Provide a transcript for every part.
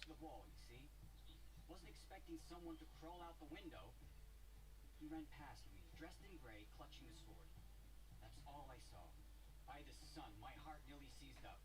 against the wall, you see? Wasn't expecting someone to crawl out the window. He ran past me, dressed in gray, clutching a sword. That's all I saw. By the sun, my heart nearly seized up.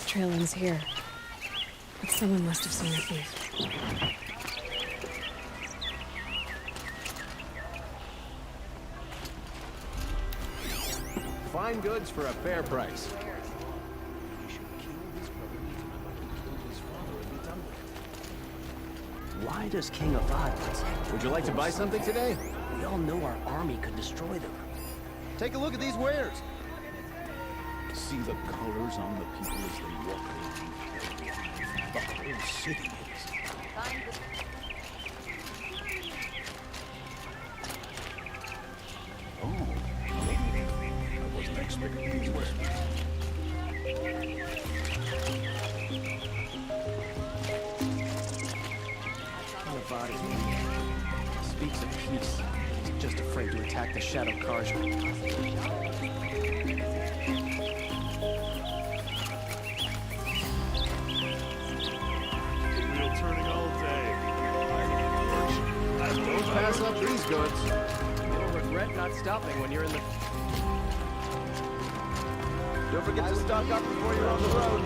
Trail ends here, but someone must have seen the thief. Fine goods for a fair price. Why does King of Violence? Would you like to buy something today? We all know our army could destroy them. Take a look at these wares. See the colors on the people as they walk in. The whole city is. Oh, I wasn't expecting these wares. Navati speaks of peace. He's just afraid to attack the Shadow Karja. Turning all day. Don't pass up these goods. You'll regret not stopping when you're in the... Don't forget to stock up before you're on the road.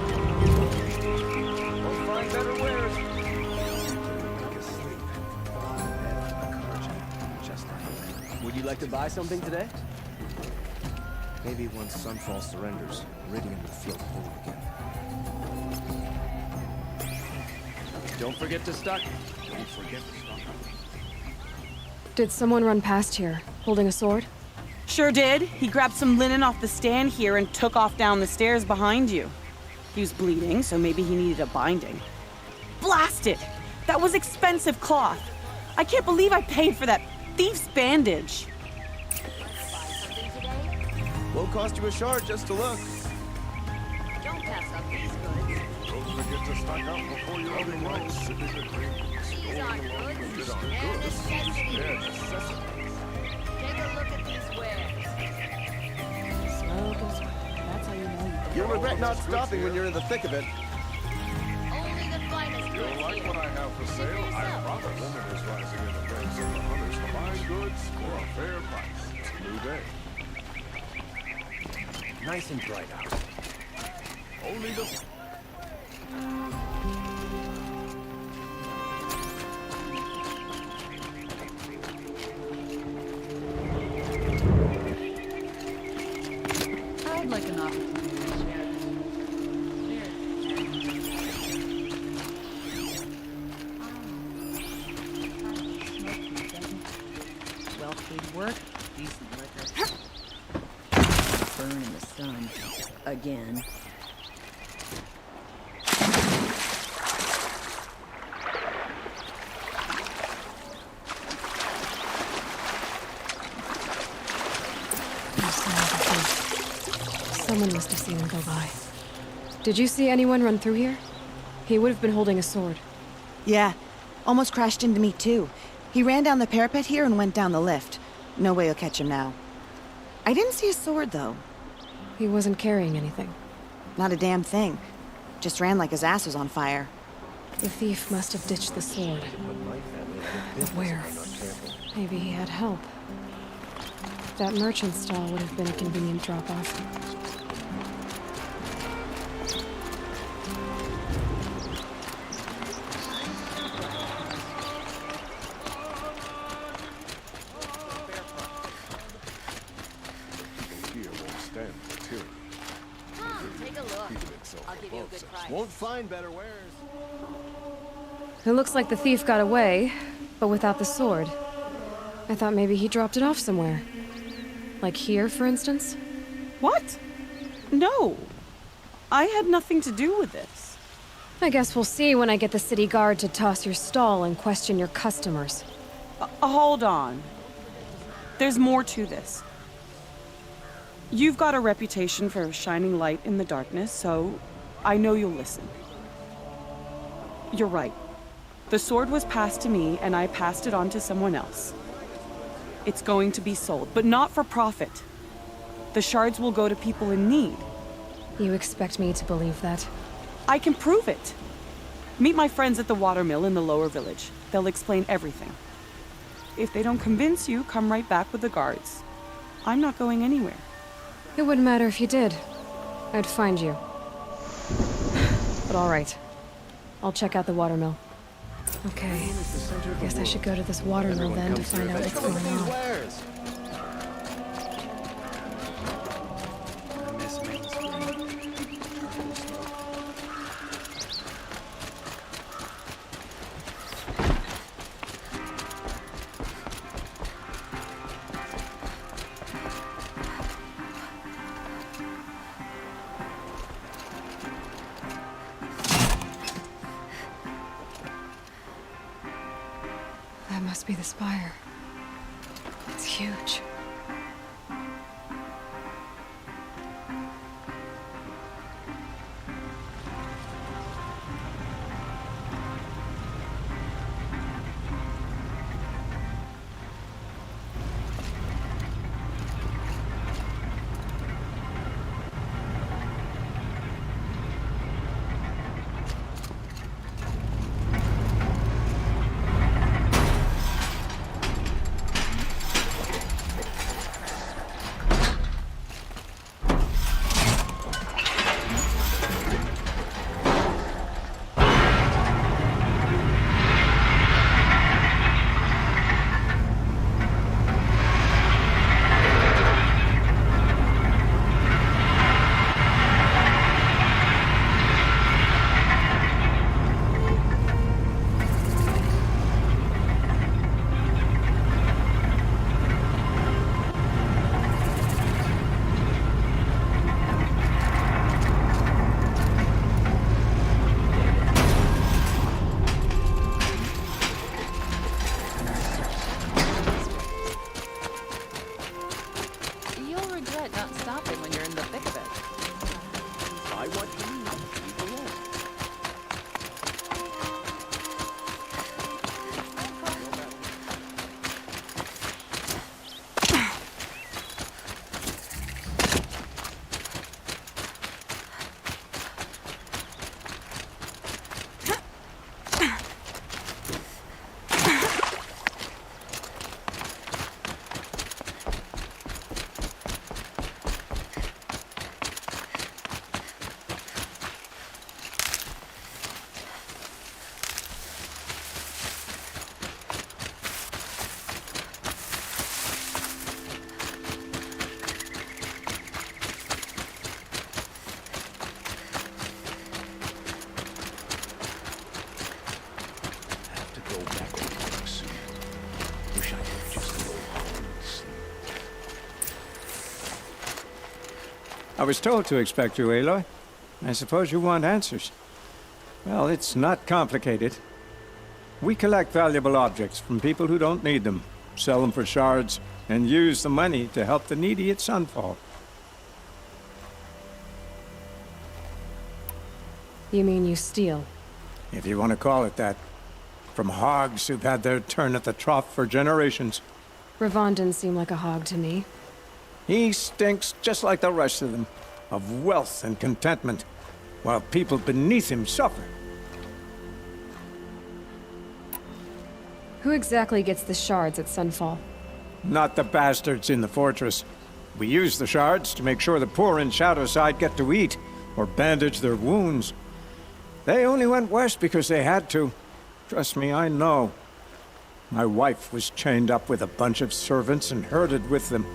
We'll find better wares. Would you like to buy something today? Maybe once Sunfall surrenders, Iridium will feel whole again. Don't forget to stock. Don't forget to stock up. Did someone run past here, holding a sword? Sure did. He grabbed some linen off the stand here and took off down the stairs behind you. He was bleeding, so maybe he needed a binding. Blast it! That was expensive cloth. I can't believe I paid for that thief's bandage. Won't cost you a shard just to look. Don't pass up these goods. Don't forget to stock up before you're on the road. Sipping a drink. These aren't goods. They're necessities. Take a look at these wares. Smoke and smoke. That's how you know you You'll regret not stopping when you're in the thick of it. Only the finest You goods like here. what I have for sale? I promise. Woman is rising in the ranks of the hunters to buy goods for a fair price. It's a new day. Nice and bright out. Only the... I'd like an opportunity to share this. burn in the sun. Again. Someone must have seen him go by. Did you see anyone run through here? He would have been holding a sword. Yeah, almost crashed into me too. He ran down the parapet here and went down the lift. No way you'll catch him now. I didn't see a sword though. He wasn't carrying anything. Not a damn thing. Just ran like his ass was on fire. The thief must have ditched the sword. But where? Maybe he had help. That merchant stall would have been a convenient drop-off. Here won't stand for tyranny. Come, take a look. People in so I'll give you a good price. Won't find better wares. It looks like the thief got away, but without the sword. I thought maybe he dropped it off somewhere. Like here, for instance? What? No. I had nothing to do with this. I guess we'll see when I get the city guard to toss your stall and question your customers. Hold on. There's more to this. You've got a reputation for shining light in the darkness, so I know you'll listen. You're right. The sword was passed to me, and I passed it on to someone else. It's going to be sold, but not for profit. The shards will go to people in need. You expect me to believe that? I can prove it. Meet my friends at the watermill in the lower village. They'll explain everything. If they don't convince you, come right back with the guards. I'm not going anywhere. It wouldn't matter if you did. I'd find you. But all right. I'll check out the watermill. Okay. Guess I should go to this watermill then to find out what's going on. Wares. I miss Main Street. Charcoal smoke. That must be the spire. It's huge. You'll regret not stopping when you're in the thick of it. I want you not to be alone. I was told to expect you, Aloy. I suppose you want answers. Well, it's not complicated. We collect valuable objects from people who don't need them, sell them for shards, and use the money to help the needy at Sunfall. You mean you steal? If you want to call it that. From hogs who've had their turn at the trough for generations. Ravon didn't seem like a hog to me. He stinks just like the rest of them, of wealth and contentment, while people beneath him suffer. Who exactly gets the shards at Sunfall? Not the bastards in the fortress. We use the shards to make sure the poor in Shadowside get to eat, or bandage their wounds. They only went west because they had to. Trust me, I know. My wife was chained up with a bunch of servants and herded with them.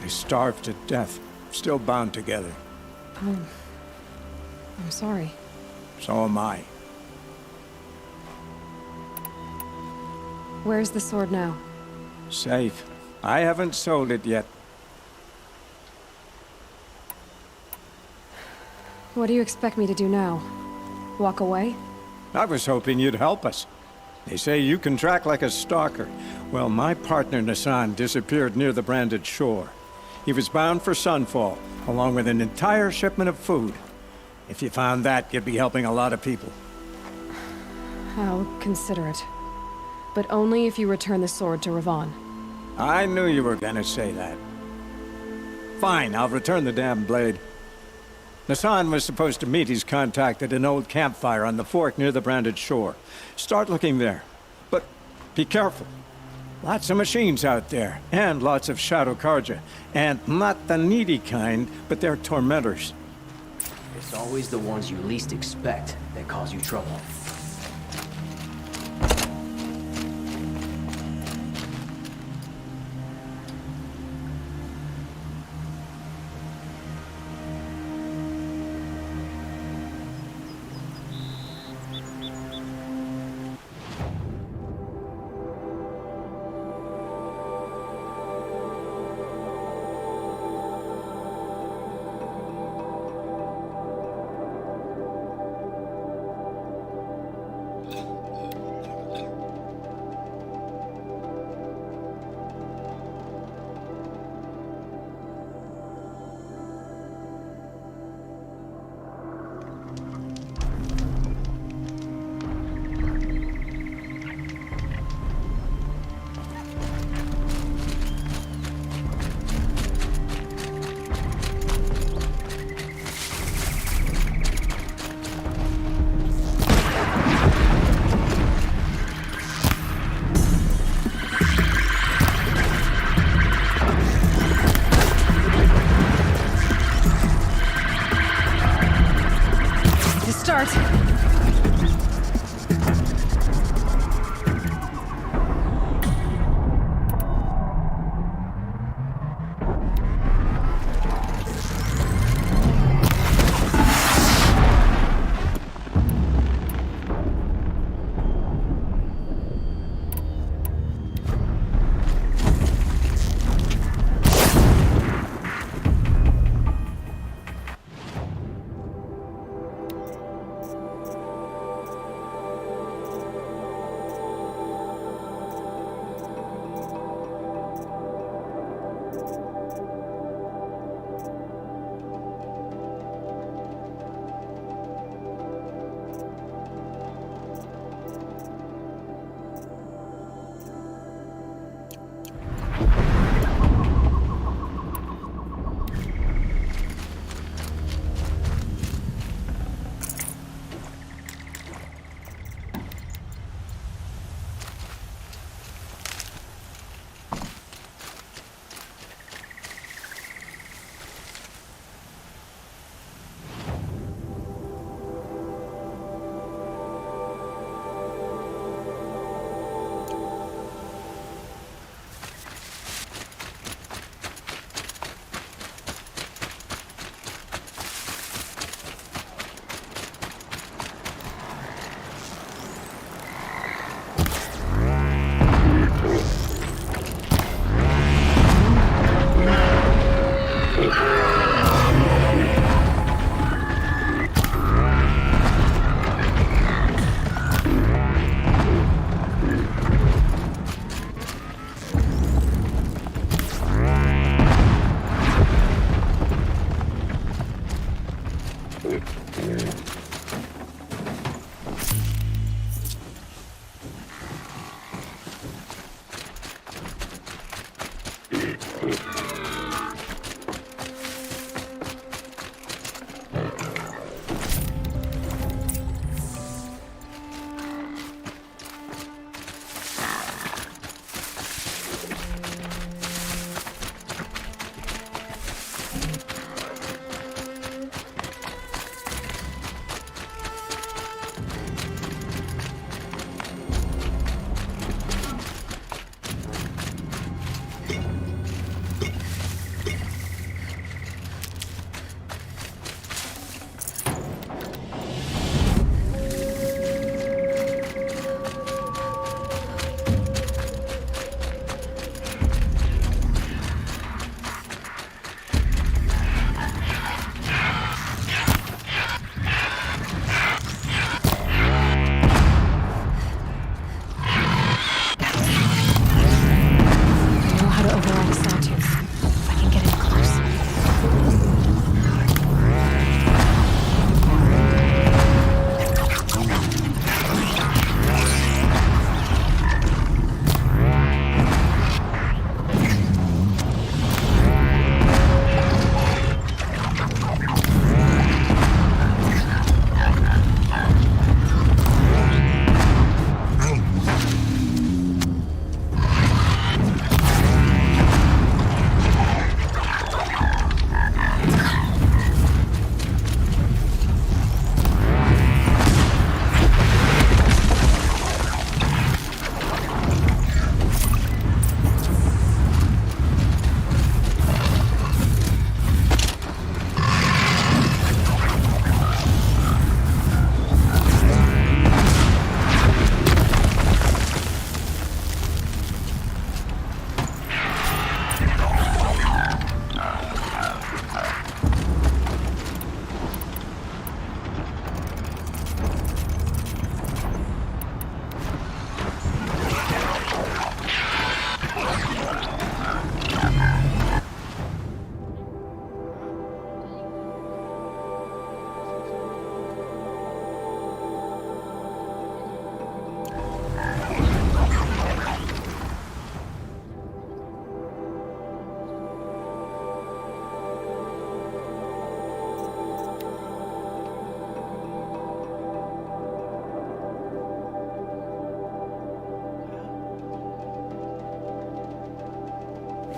They starved to death, still bound together. Oh. I'm sorry. So am I. Where's the sword now? Safe. I haven't sold it yet. What do you expect me to do now? Walk away? I was hoping you'd help us. They say you can track like a stalker. Well, my partner Nassan disappeared near the branded shore. He was bound for Sunfall, along with an entire shipment of food. If you found that, you'd be helping a lot of people. I'll consider it. But only if you return the sword to Ravon. I knew you were gonna say that. Fine, I'll return the damn blade. Nassan was supposed to meet his contact at an old campfire on the fork near the branded shore. Start looking there. But be careful. Lots of machines out there, and lots of Shadow Karja. And not the needy kind, but they're tormentors. It's always the ones you least expect that cause you trouble.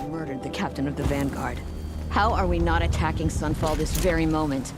Murdered the captain of the Vanguard. How are we not attacking Sunfall this very moment?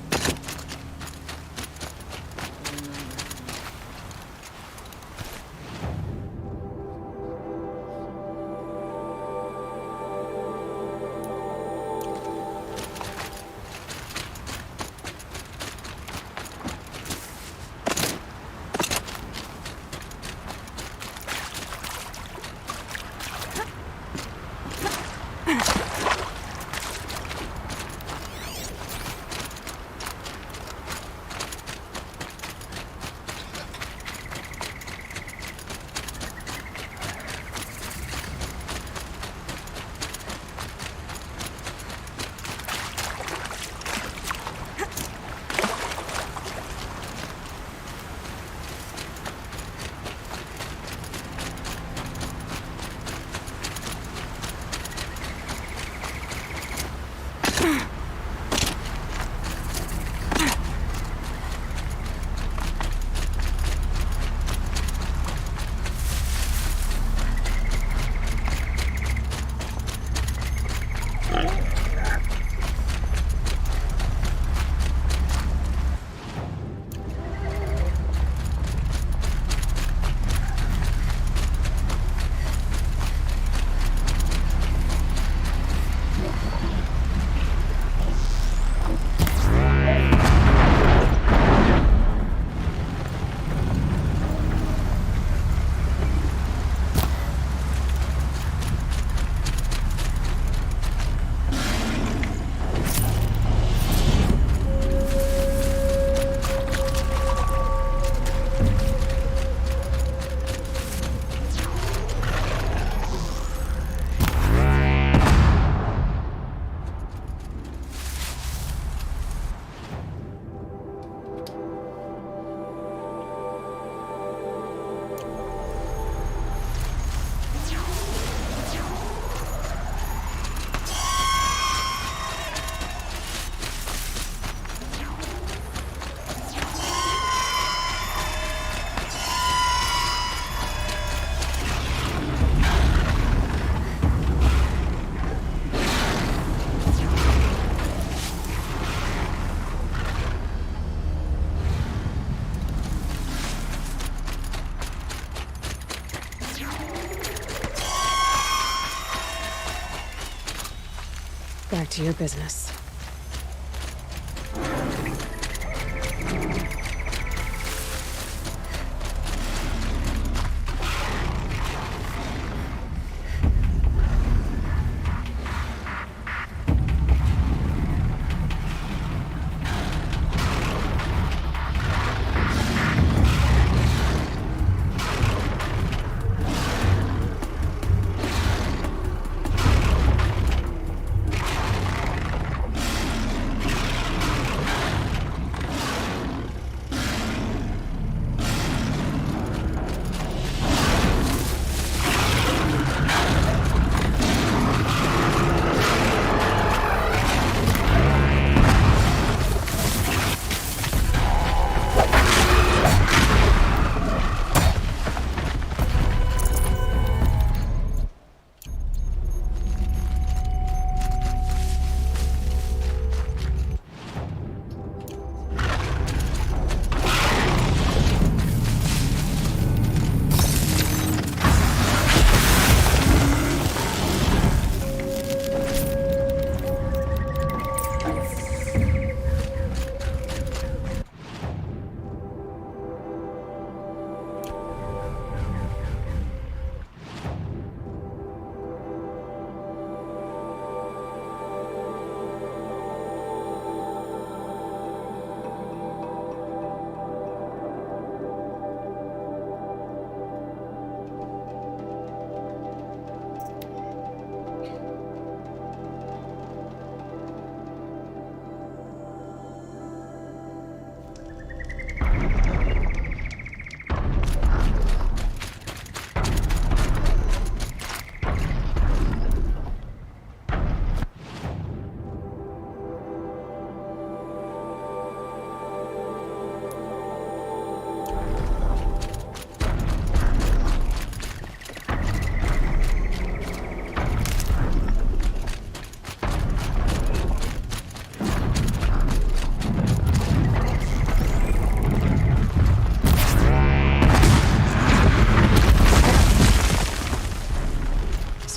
Back to your business.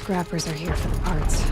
Scrappers are here for the parts.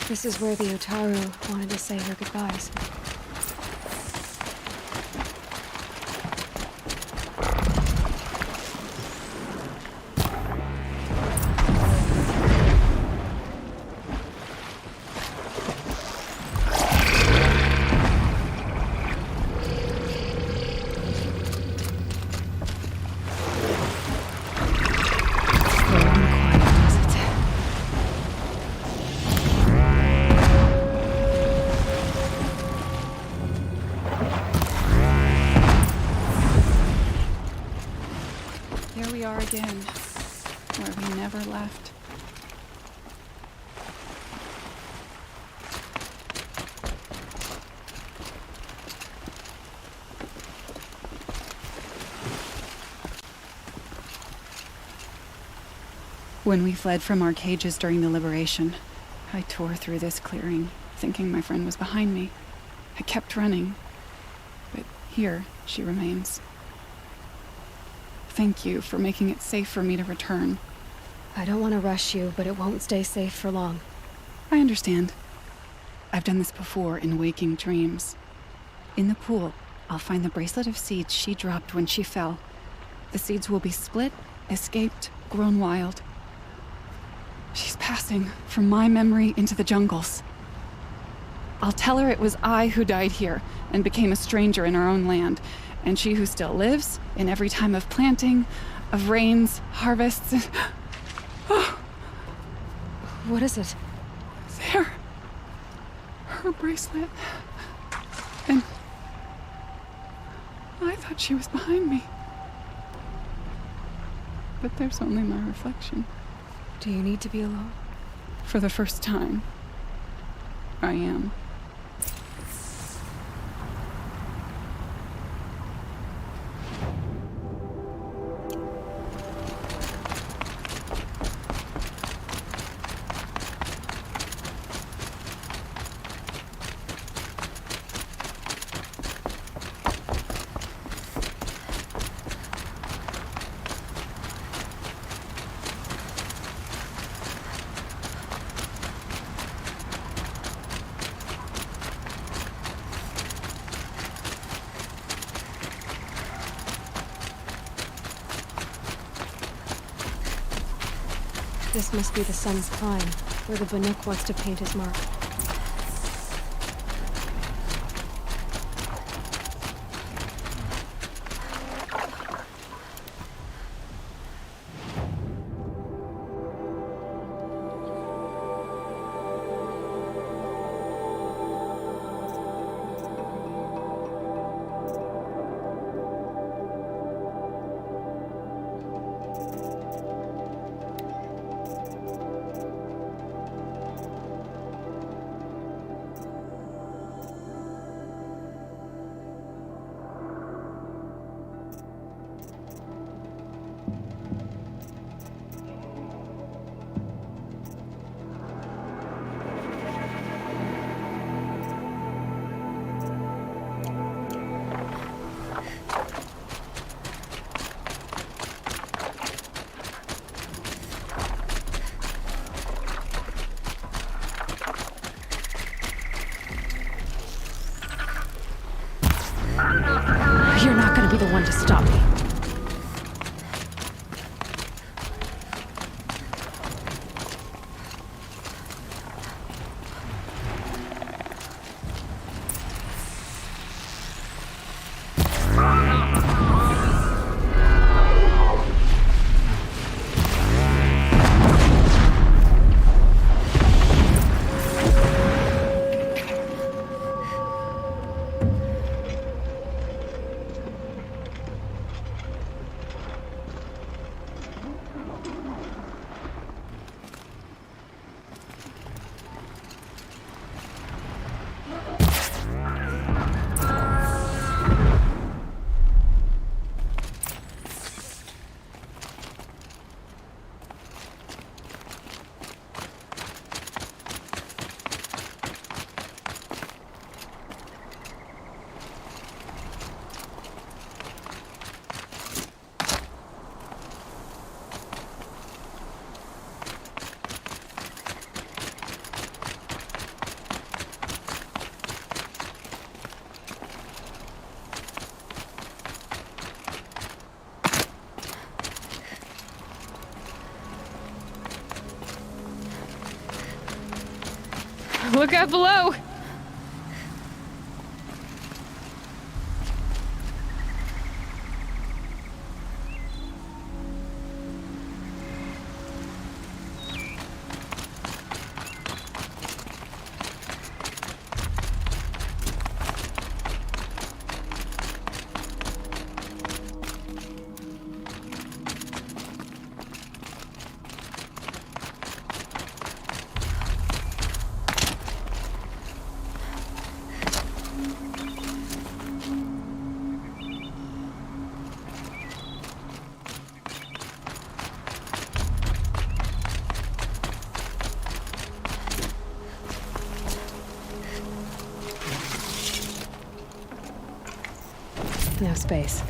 This is where the Otaru wanted to say her goodbyes. Here we are again, where we never left. When we fled from our cages during the liberation, I tore through this clearing, thinking my friend was behind me. I kept running, but here she remains. Thank you for making it safe for me to return. I don't want to rush you, but it won't stay safe for long. I understand. I've done this before in waking dreams. In the pool, I'll find the bracelet of seeds she dropped when she fell. The seeds will be split, escaped, grown wild. She's passing from my memory into the jungles. I'll tell her it was I who died here and became a stranger in our own land, and she who still lives in every time of planting, of rains, harvests, and... Oh, What is it? there. Her bracelet. And I thought she was behind me. But there's only my reflection. Do you need to be alone? For the first time, I am. This must be the sun's climb, where the Banuk wants to paint his mark. You're not gonna be the one to stop me. Look out below! No space.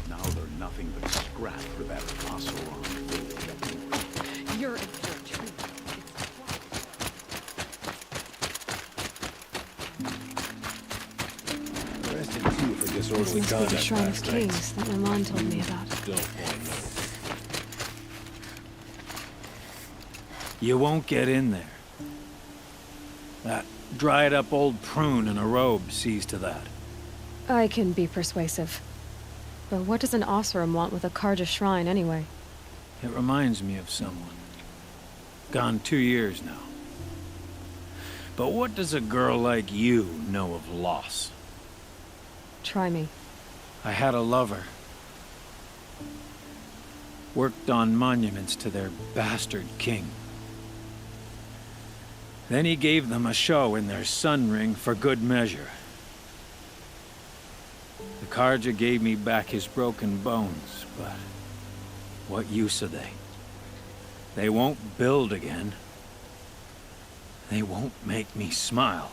Now they're nothing but scrap for that fossil on. You're a jerk. Rest in peace for disorderly This must be the conduct Shrine of last night. Kings that my mom told me about. Don't want to know. You won't get in there. That dried-up old prune in a robe sees to that. I can be persuasive. But what does an Osram want with a Karja shrine anyway? It reminds me of someone. Gone 2 years now. But what does a girl like you know of loss? Try me. I had a lover. Worked on monuments to their bastard king. Then he gave them a show in their sun ring for good measure. The Karja gave me back his broken bones, but what use are they? They won't build again. They won't make me smile.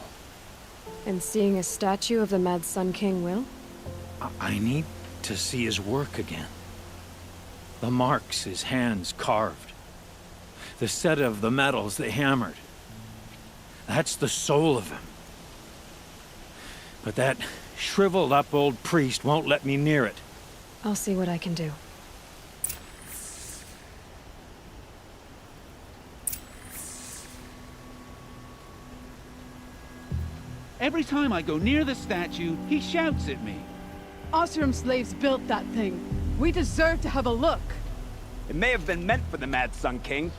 And seeing a statue of the Mad Sun King will? I need to see his work again. The marks his hands carved. The set of the metals they hammered. That's the soul of him. But that shriveled up old priest won't let me near it. I'll see what I can do. Every time I go near the statue, he shouts at me. Osram slaves built that thing. We deserve to have a look. It may have been meant for the Mad Sun King,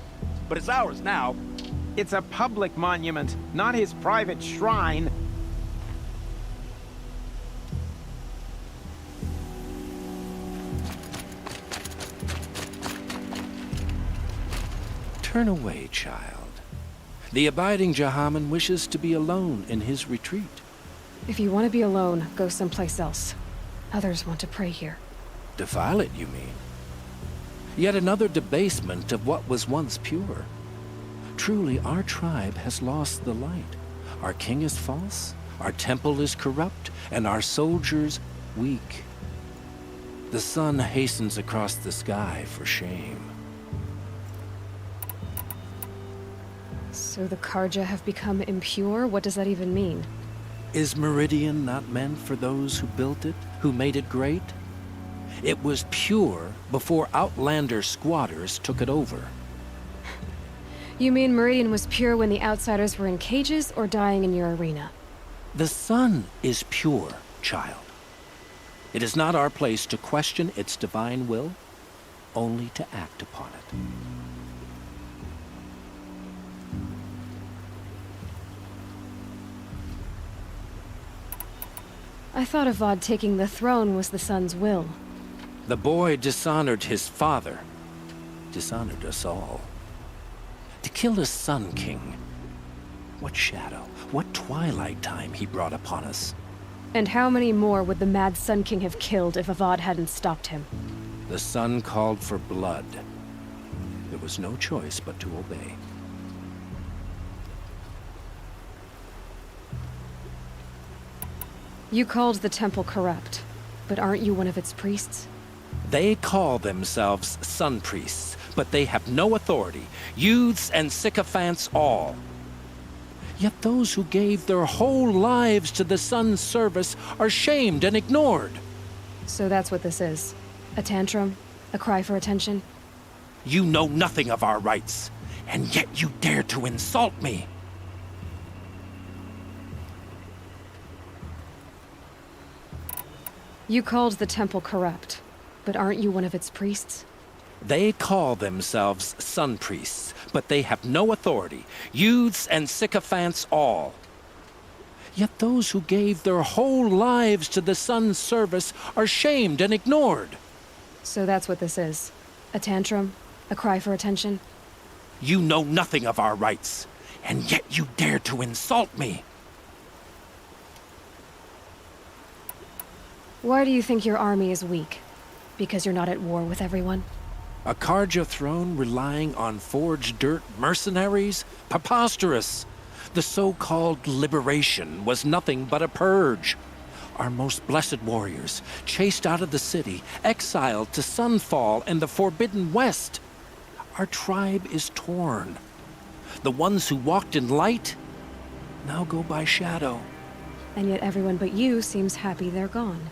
but it's ours now. It's a public monument, not his private shrine. Turn away, child. The abiding Jahaman wishes to be alone in his retreat. If you want to be alone, go someplace else. Others want to pray here. Defile it, you mean? Yet another debasement of what was once pure. Truly, our tribe has lost the light. Our king is false, our temple is corrupt, and our soldiers weak. The sun hastens across the sky for shame. So the Karja have become impure? What does that even mean? Is Meridian not meant for those who built it, who made it great? It was pure before outlander squatters took it over. You mean Meridian was pure when the outsiders were in cages or dying in your arena? The sun is pure, child. It is not our place to question its divine will, only to act upon it. I thought Avad taking the throne was the sun's will. The boy dishonored his father. dishonored us all. To kill a Sun King. What shadow, what twilight time he brought upon us. And how many more would the Mad Sun King have killed if Avad hadn't stopped him? The sun called for blood. There was no choice but to obey. You called the temple corrupt, but aren't you one of its priests? They call themselves sun priests, but they have no authority. Youths and sycophants all. Yet those who gave their whole lives to the sun's service are shamed and ignored. So that's what this is. A tantrum? A cry for attention? You know nothing of our rights, and yet you dare to insult me. You called the temple corrupt, but aren't you one of its priests? They call themselves sun priests, but they have no authority. Youths and sycophants all. Yet those who gave their whole lives to the sun's service are shamed and ignored. So that's what this is. A tantrum? A cry for attention? You know nothing of our rights, and yet you dare to insult me. Why do you think your army is weak? Because you're not at war with everyone? A Karja throne relying on forged dirt mercenaries? Preposterous! The so-called liberation was nothing but a purge. Our most blessed warriors, chased out of the city, exiled to Sunfall and the Forbidden West. Our tribe is torn. The ones who walked in light now go by shadow. And yet everyone but you seems happy they're gone.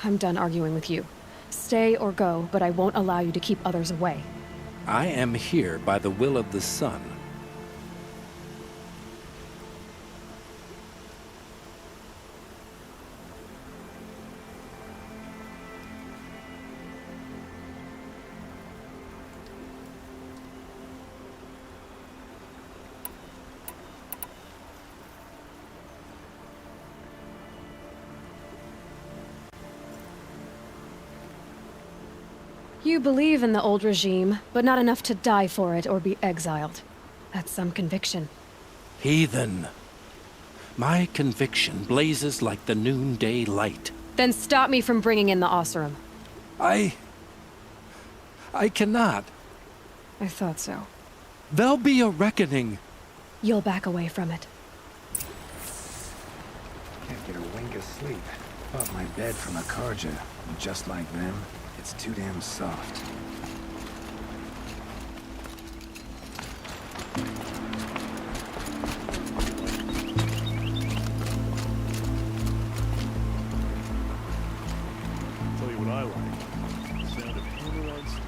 I'm done arguing with you. Stay or go, but I won't allow you to keep others away. I am here by the will of the sun. You believe in the old regime, but not enough to die for it or be exiled. That's some conviction. Heathen. My conviction blazes like the noonday light. Then stop me from bringing in the Oseram. I cannot. I thought so. There'll be a reckoning. You'll back away from it. Can't get a wink of sleep. Bought my bed from a Karja, and just like them, it's too damn soft. Tell you what I like. The sound of hammer on steel.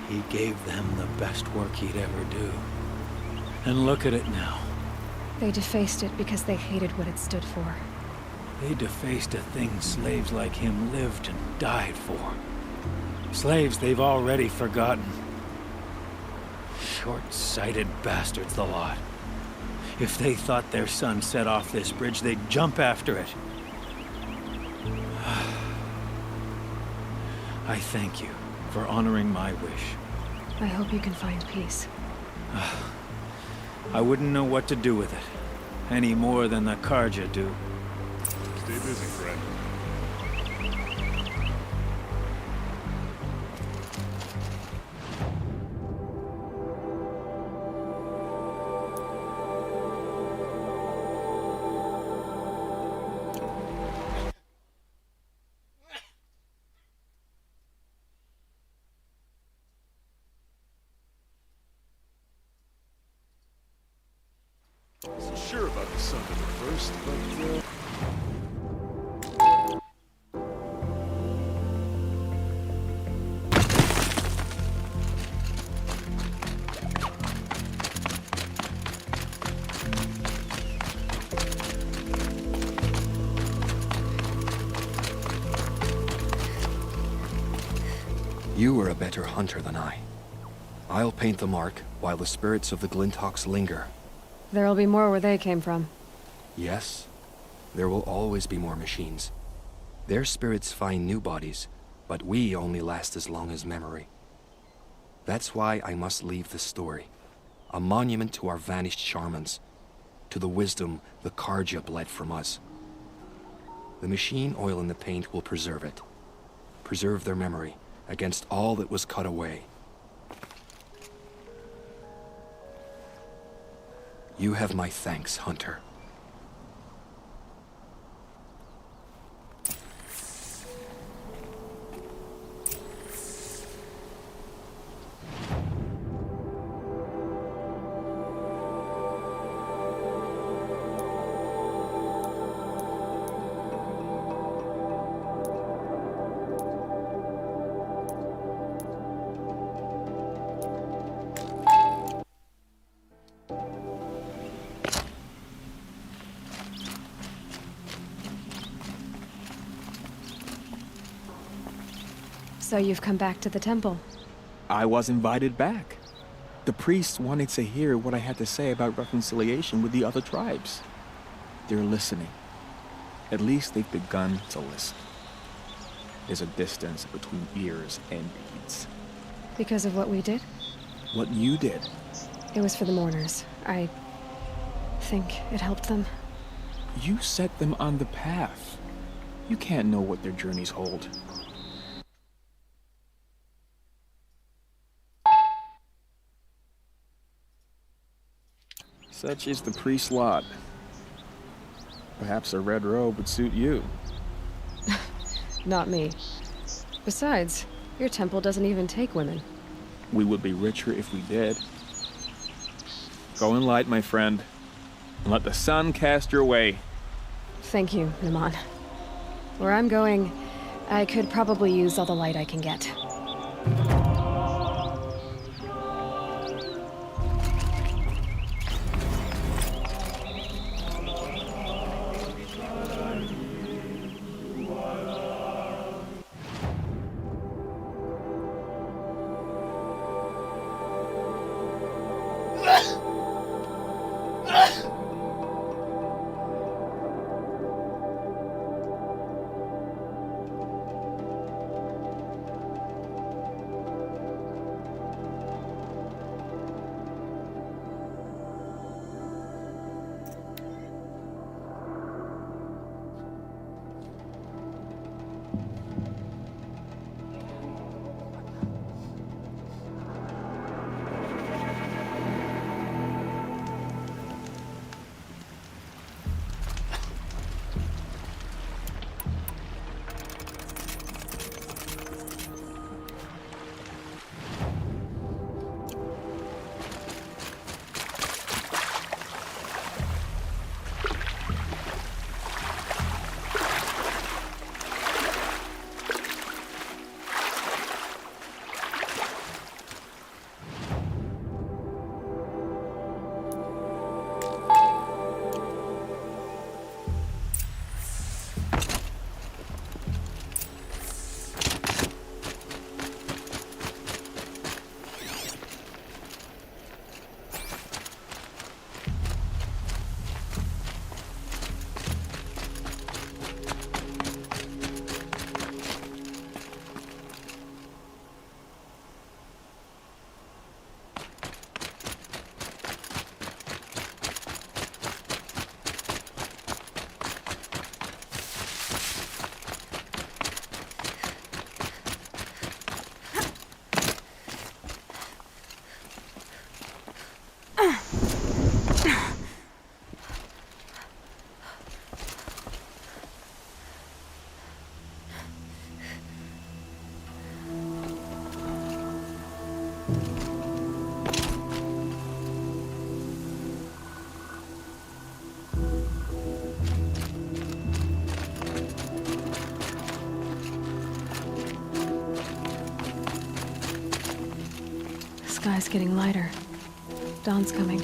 He gave them the best work he'd ever do. And look at it now. They defaced it because they hated what it stood for. They defaced a thing slaves like him lived and died for. Slaves they've already forgotten. Short-sighted bastards, the lot. If they thought their son set off this bridge, they'd jump after it. I thank you for honoring my wish. I hope you can find peace. I wouldn't know what to do with it, any more than the Karja do. Stay busy, friend. Wasn't sure about the sun at first, but You were a better hunter than I. I'll paint the mark while the spirits of the Glinthawks linger. There'll be more where they came from. Yes, there will always be more machines. Their spirits find new bodies, but we only last as long as memory. That's why I must leave the story. A monument to our vanished shamans, to the wisdom the Karja bled from us. The machine oil in the paint will preserve it. Preserve their memory against all that was cut away. You have my thanks, Hunter. So you've come back to the temple. I was invited back. The priests wanted to hear what I had to say about reconciliation with the other tribes. They're listening. At least they've begun to listen. There's a distance between ears and deeds. Because of what we did? What you did. It was for the mourners. I think it helped them. You set them on the path. You can't know what their journeys hold. Such is the priest's lot. Perhaps a red robe would suit you. Not me. Besides, your temple doesn't even take women. We would be richer if we did. Go in light, my friend, and let the sun cast your way. Thank you, Naman. Where I'm going, I could probably use all the light I can get. sky's getting lighter. Dawn's coming.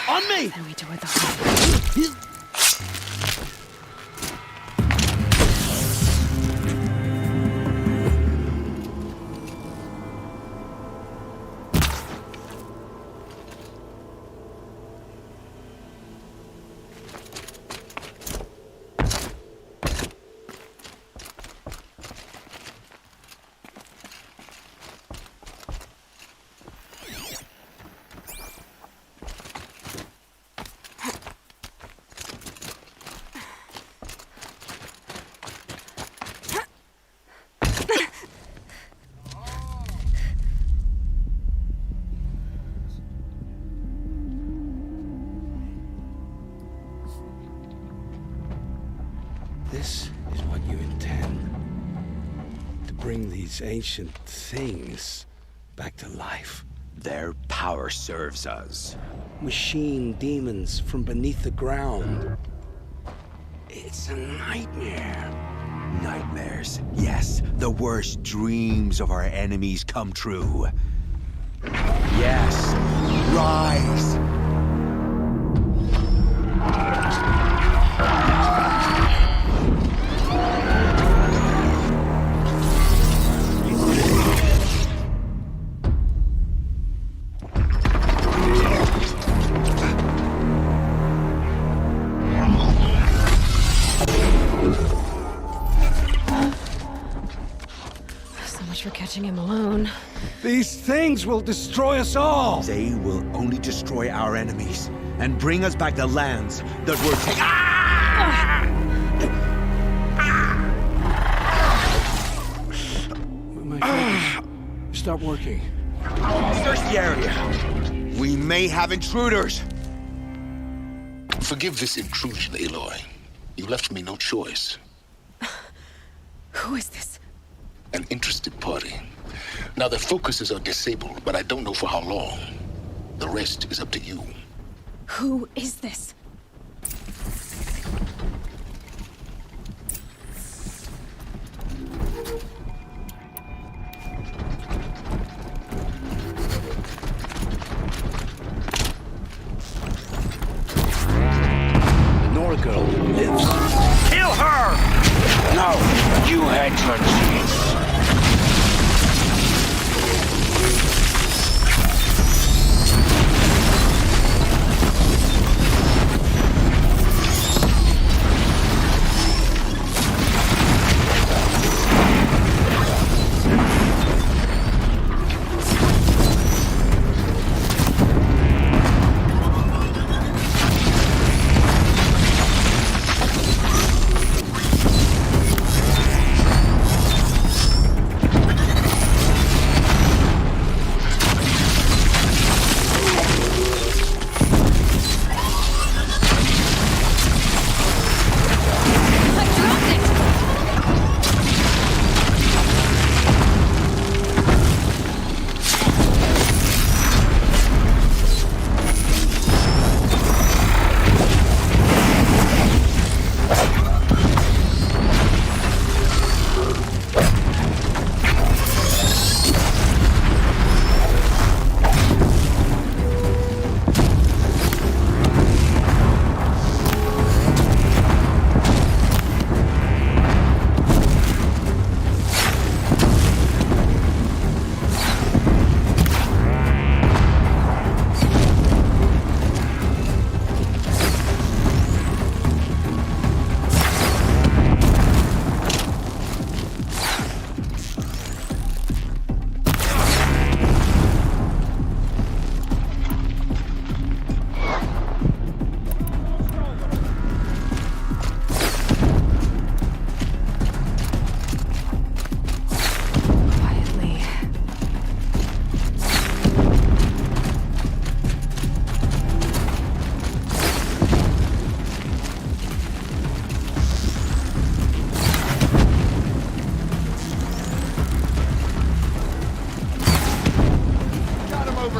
On me! Then we do it the hard way. This is what you intend. To bring these ancient things back to life. Their power serves us. Machine demons from beneath the ground. It's a nightmare. Nightmares. Yes, the worst dreams of our enemies come true. Yes, rise! For catching him alone. These things will destroy us all! They will only destroy our enemies and bring us back the lands that were taken. Ah! My focus. Stop working. Search the area. We may have intruders. Forgive this intrusion, Aloy. You left me no choice. Who is this? An interested party. Now, their focuses are disabled, but I don't know for how long. The rest is up to you. Who is this? The Nora girl lives. Kill her! No! You had your chance.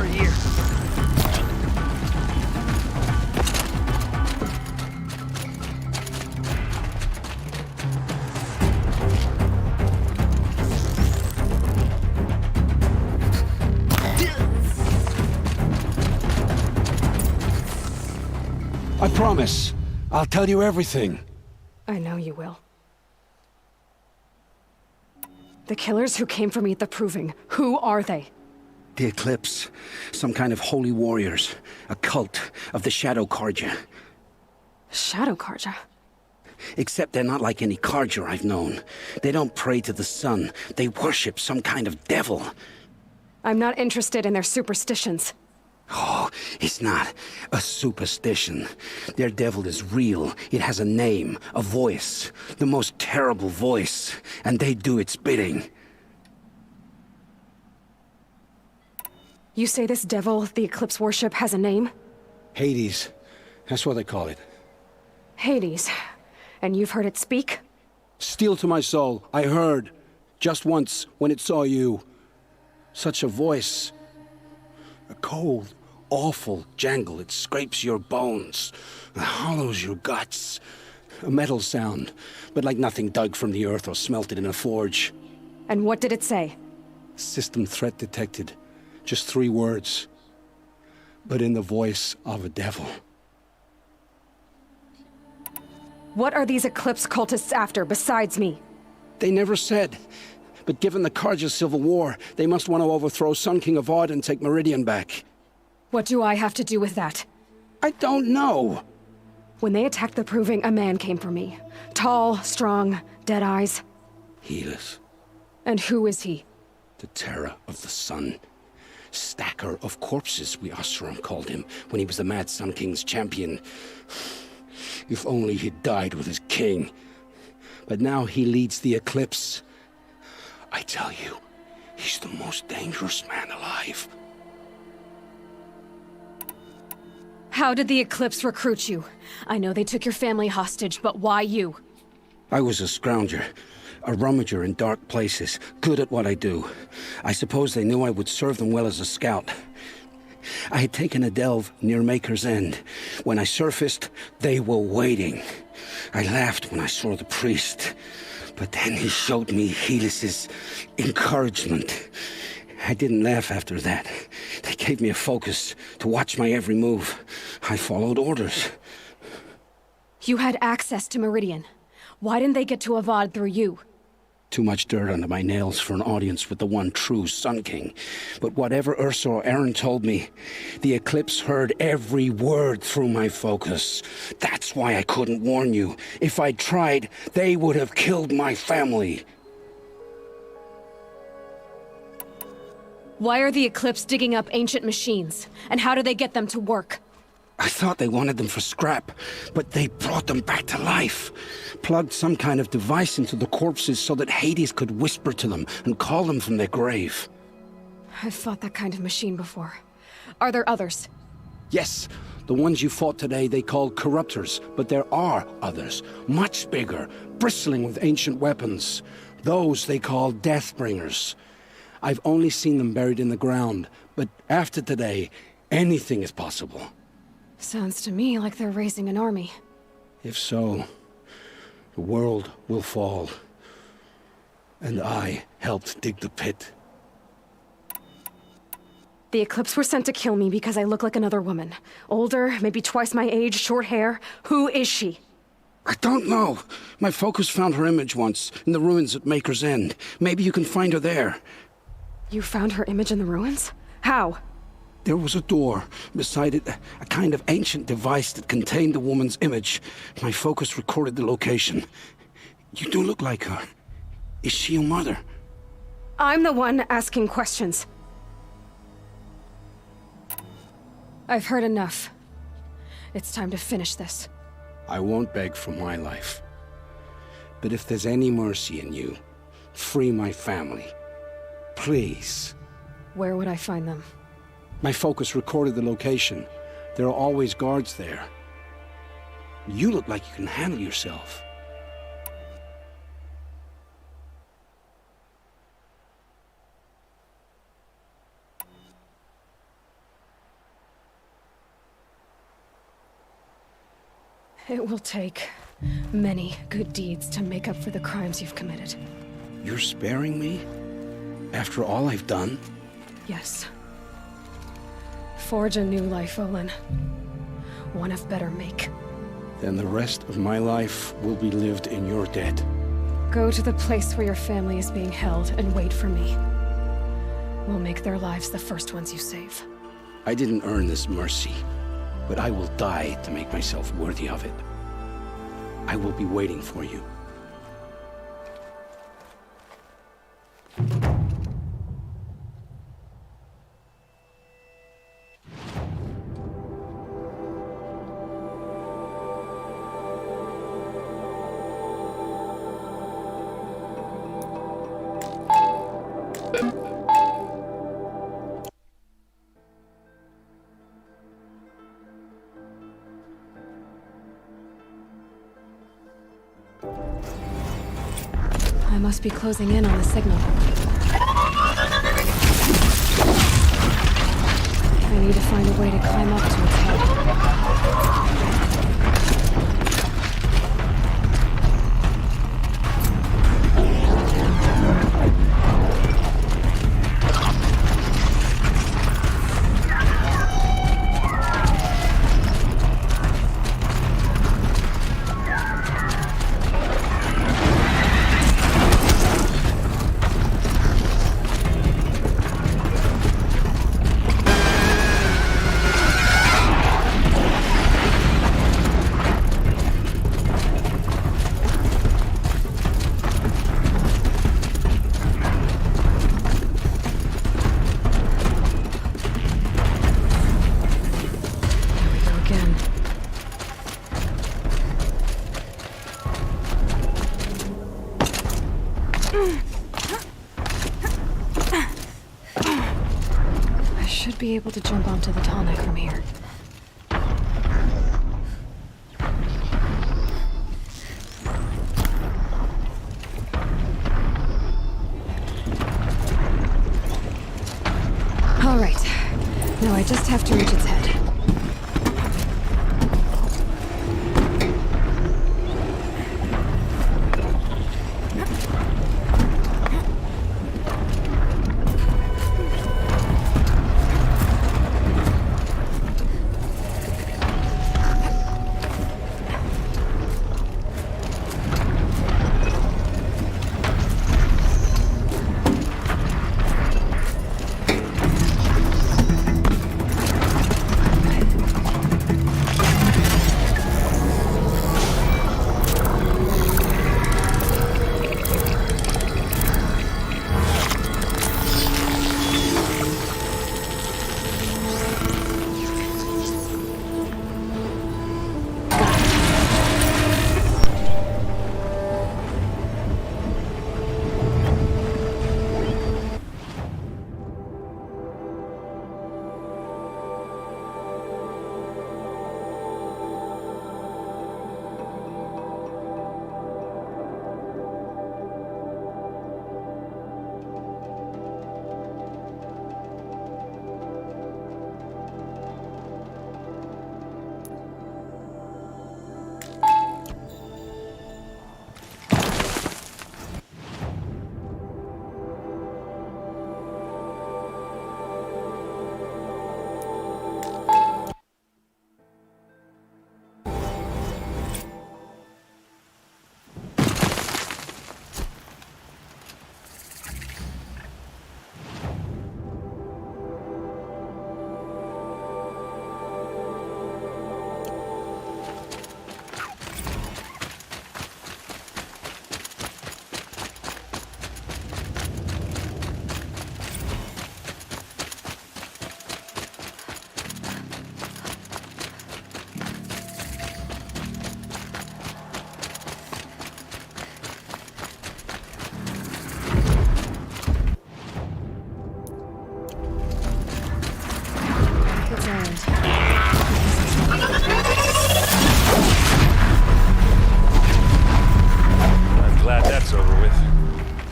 cover here. I promise. I'll tell you everything. I know you will. The killers who came for me at the Proving, who are they? The Eclipse. Some kind of holy warriors. A cult of the Shadow Karja. Shadow Karja? Except they're not like any Karja I've known. They don't pray to the sun. They worship some kind of devil. I'm not interested in their superstitions. Oh, it's not a superstition. Their devil is real. It has a name, a voice, the most terrible voice, and they do its bidding. You say this devil the Eclipse worship has a name? Hades. That's what they call it. Hades. And you've heard it speak? Steel to my soul. I heard. Just once, when it saw you. Such a voice. A cold, awful jangle. It scrapes your bones. It hollows your guts. A metal sound, but like nothing dug from the earth or smelted in a forge. And what did it say? System threat detected. Just 3 words. But in the voice of a devil. What are these Eclipse cultists after, besides me? They never said. But given the Karja civil war, they must want to overthrow Sun King Avad and take Meridian back. What do I have to do with that? I don't know. When they attacked the Proving, a man came for me. Tall, strong, dead eyes. Helis. And who is he? The terror of the sun. Stacker of corpses, we Oseram called him, when he was the Mad Sun King's champion. If only he'd died with his king. But now he leads the Eclipse. I tell you, he's the most dangerous man alive. How did the Eclipse recruit you? I know they took your family hostage, but why you? I was a scrounger, a rummager in dark places, good at what I do. I suppose they knew I would serve them well as a scout. I had taken a delve near Maker's End. When I surfaced, they were waiting. I laughed when I saw the priest, but then he showed me Helis's encouragement. I didn't laugh after that. They gave me a focus to watch my every move. I followed orders. You had access to Meridian. Why didn't they get to Avad through you? Too much dirt under my nails for an audience with the one true Sun King. But whatever Ursa or Aaron told me, the Eclipse heard every word through my focus. That's why I couldn't warn you. If I'd tried, they would have killed my family. Why are the Eclipse digging up ancient machines? And how do they get them to work? I thought they wanted them for scrap, but they brought them back to life. Plugged some kind of device into the corpses so that Hades could whisper to them and call them from their grave. I've fought that kind of machine before. Are there others? Yes, the ones you fought today they called corruptors, but there are others, much bigger, bristling with ancient weapons. Those they call Deathbringers. I've only seen them buried in the ground, but after today, anything is possible. Sounds to me like they're raising an army. If so, the world will fall. And I helped dig the pit. The Eclipse were sent to kill me because I look like another woman. Older, maybe twice my age, short hair. Who is she? I don't know. My focus found her image once, in the ruins at Maker's End. Maybe you can find her there. You found her image in the ruins? How? There was a door. Beside it, a kind of ancient device that contained the woman's image. My focus recorded the location. You do look like her. Is she your mother? I'm the one asking questions. I've heard enough. It's time to finish this. I won't beg for my life. But if there's any mercy in you, free my family. Please. Where would I find them? My focus recorded the location. There are always guards there. You look like you can handle yourself. It will take many good deeds to make up for the crimes you've committed. You're sparing me? After all I've done? Yes. Forge a new life, Olin. One of better make. Then the rest of my life will be lived in your debt. Go to the place where your family is being held and wait for me. We'll make their lives the first ones you save. I didn't earn this mercy, but I will die to make myself worthy of it. I will be waiting for you. I must be closing in on the signal. I need to find a way to climb up to its head. Be able to jump onto the tall neck from here. All right. Now I just have to reach its head.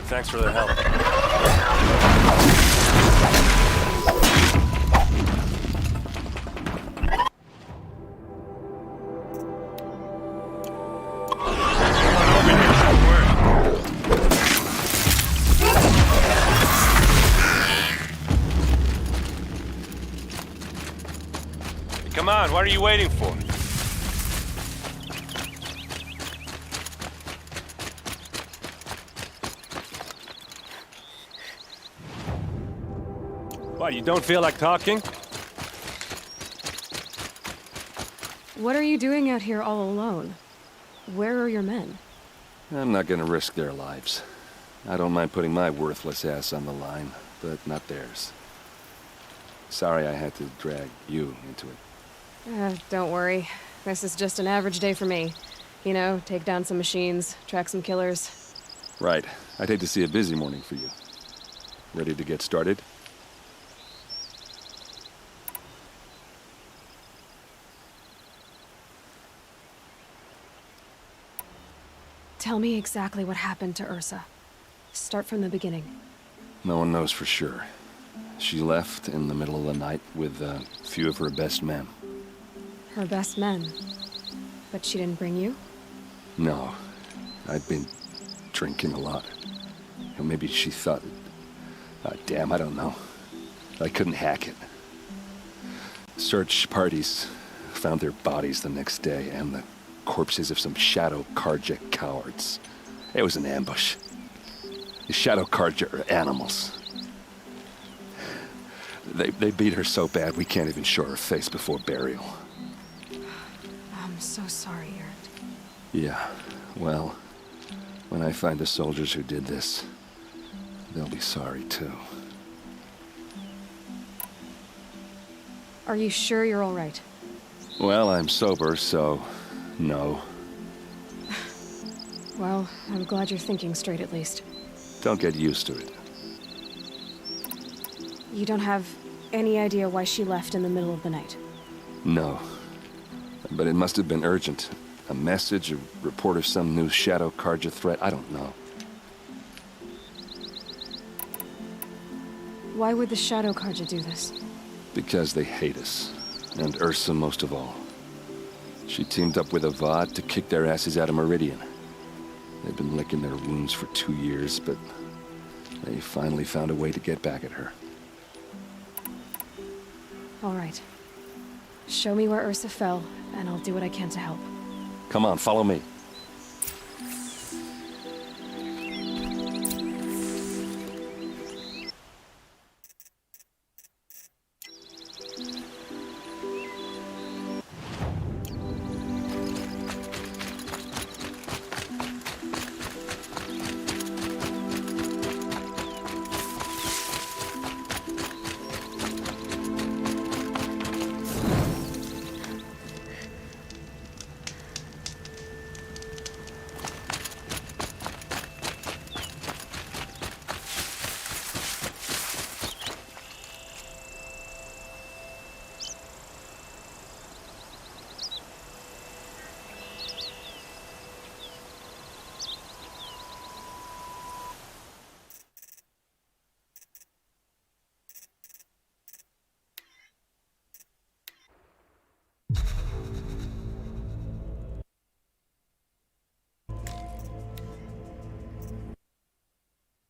Thanks for the help. come on, what are you waiting for? What, you don't feel like talking? What are you doing out here all alone? Where are your men? I'm not gonna risk their lives. I don't mind putting my worthless ass on the line, but not theirs. Sorry I had to drag you into it. Don't worry. This is just an average day for me. You know, take down some machines, track some killers. Right. I'd hate to see a busy morning for you. Ready to get started? Tell me exactly what happened to Ursa. Start from the beginning. No one knows for sure. She left in the middle of the night with a few of her best men. Her best men? But she didn't bring you? No. I'd been drinking a lot. Or maybe she thought... damn, I don't know. I couldn't hack it. Search parties found their bodies the next day, and the corpses of some Shadow Karja cowards. It was an ambush. The Shadow Karja are animals. They beat her so bad we can't even show her face before burial. I'm so sorry, Ert. Yeah, well, when I find the soldiers who did this, they'll be sorry too. Are you sure you're all right? Well, I'm sober, so no. Well, I'm glad you're thinking straight at least. Don't get used to it. You don't have any idea why she left in the middle of the night? No. But it must have been urgent. A message, a report of some new Shadow Karja threat, I don't know. Why would the Shadow Karja do this? Because they hate us. And Ursa most of all. She teamed up with Avad to kick their asses out of Meridian. They've been licking their wounds for 2 years, but they finally found a way to get back at her. All right. Show me where Ursa fell, and I'll do what I can to help. Come on, follow me.